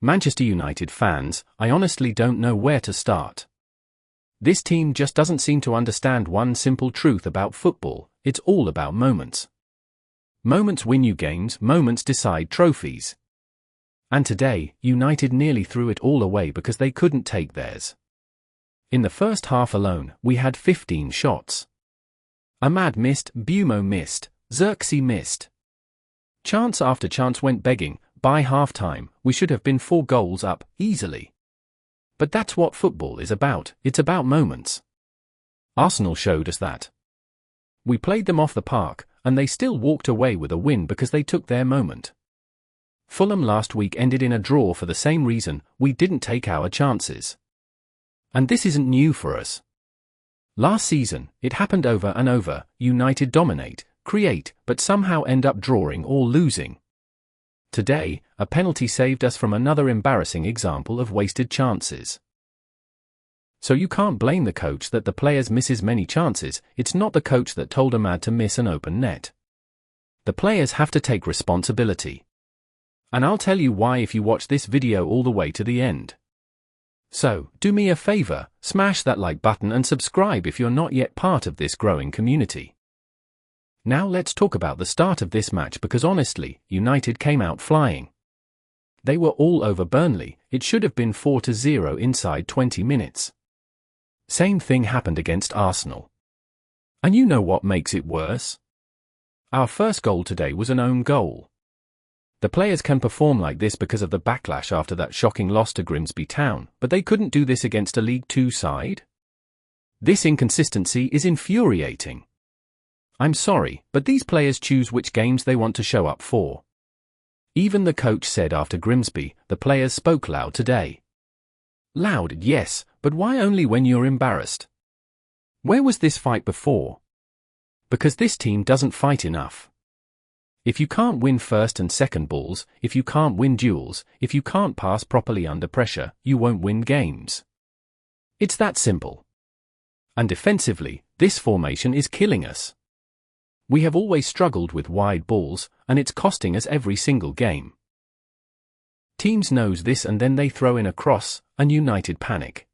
Manchester United fans, I honestly don't know where to start. This team just doesn't seem to understand one simple truth about football: it's all about moments. Moments win you games, moments decide trophies. And today, United nearly threw it all away because they couldn't take theirs. In the first half alone, we had 15 shots. Ahmad missed, Mbeumo missed, Zirkzee missed. Chance after chance went begging. By half-time, we should have been 4 goals up, easily. But that's what football is about, it's about moments. Arsenal showed us that. We played them off the park, and they still walked away with a win because they took their moment. Fulham last week ended in a draw for the same reason: we didn't take our chances. And this isn't new for us. Last season, it happened over and over: United dominate, create, but somehow end up drawing or losing. Today, a penalty saved us from another embarrassing example of wasted chances. So you can't blame the coach that the players misses many chances. It's not the coach that told Ahmad to miss an open net. The players have to take responsibility. And I'll tell you why if you watch this video all the way to the end. So, do me a favor, smash that like button and subscribe if you're not yet part of this growing community. Now let's talk about the start of this match, because honestly, United came out flying. They were all over Burnley. It should have been 4-0 inside 20 minutes. Same thing happened against Arsenal. And you know what makes it worse? Our first goal today was an own goal. The players can perform like this because of the backlash after that shocking loss to Grimsby Town, but they couldn't do this against a League Two side? This inconsistency is infuriating. I'm sorry, but these players choose which games they want to show up for. Even the coach said after Grimsby, the players spoke loud today. Loud, yes, but why only when you're embarrassed? Where was this fight before? Because this team doesn't fight enough. If you can't win first and second balls, if you can't win duels, if you can't pass properly under pressure, you won't win games. It's that simple. And defensively, this formation is killing us. We have always struggled with wide balls, and it's costing us every single game. Teams knows this, and then they throw in a cross, and United panic.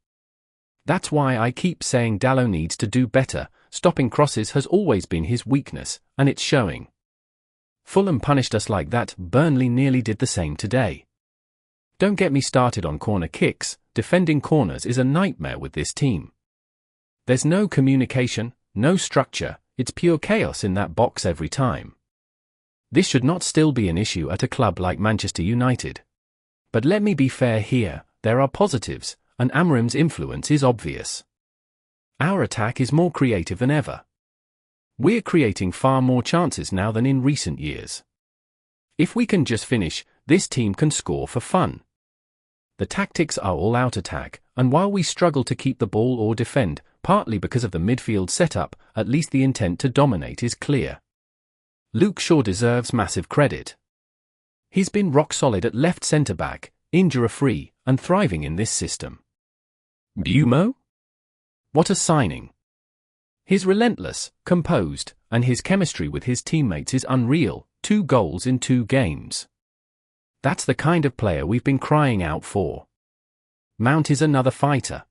That's why I keep saying Dalot needs to do better. Stopping crosses has always been his weakness, and it's showing. Fulham punished us like that. Burnley nearly did the same today. Don't get me started on corner kicks. Defending corners is a nightmare with this team. There's no communication, no structure. It's pure chaos in that box every time. This should not still be an issue at a club like Manchester United. But let me be fair here, there are positives, and Amorim's influence is obvious. Our attack is more creative than ever. We're creating far more chances now than in recent years. If we can just finish, this team can score for fun. The tactics are all-out attack, and while we struggle to keep the ball or defend, partly because of the midfield setup, at least the intent to dominate is clear. Luke Shaw deserves massive credit. He's been rock solid at left centre-back, injury-free, and thriving in this system. Mbuemo? What a signing! He's relentless, composed, and his chemistry with his teammates is unreal. 2 goals in 2 games. That's the kind of player we've been crying out for. Mount is another fighter.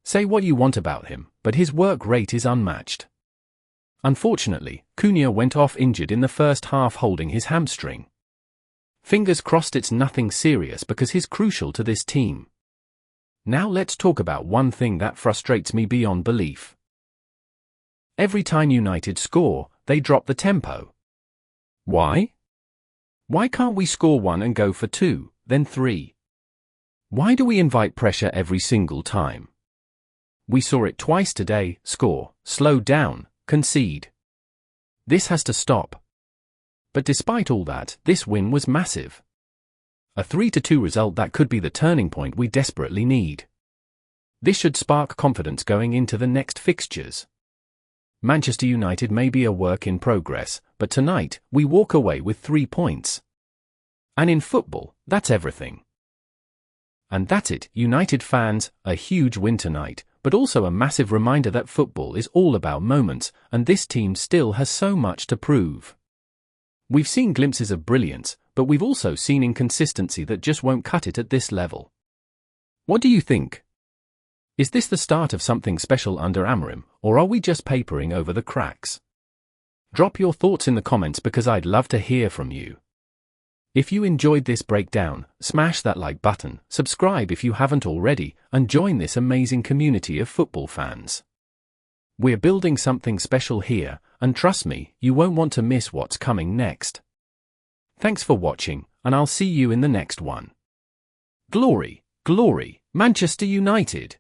Say what you want about him, but his work rate is unmatched. Unfortunately, Cunha went off injured in the first half holding his hamstring. Fingers crossed it's nothing serious because he's crucial to this team. Now let's talk about one thing that frustrates me beyond belief. Every time United score, they drop the tempo. Why? Why can't we score 1 and go for 2, then 3? Why do we invite pressure every single time? We saw it twice today: score, slow down, concede. This has to stop. But despite all that, this win was massive. A 3-2 result that could be the turning point we desperately need. This should spark confidence going into the next fixtures. Manchester United may be a work in progress, but tonight, we walk away with 3 points. And in football, that's everything. And that's it, United fans, a huge win tonight, but also a massive reminder that football is all about moments, and this team still has so much to prove. We've seen glimpses of brilliance, but we've also seen inconsistency that just won't cut it at this level. What do you think? Is this the start of something special under Amorim, or are we just papering over the cracks? Drop your thoughts in the comments because I'd love to hear from you. If you enjoyed this breakdown, smash that like button, subscribe if you haven't already, and join this amazing community of football fans. We're building something special here, and trust me, you won't want to miss what's coming next. Thanks for watching, and I'll see you in the next one. Glory, glory, Manchester United!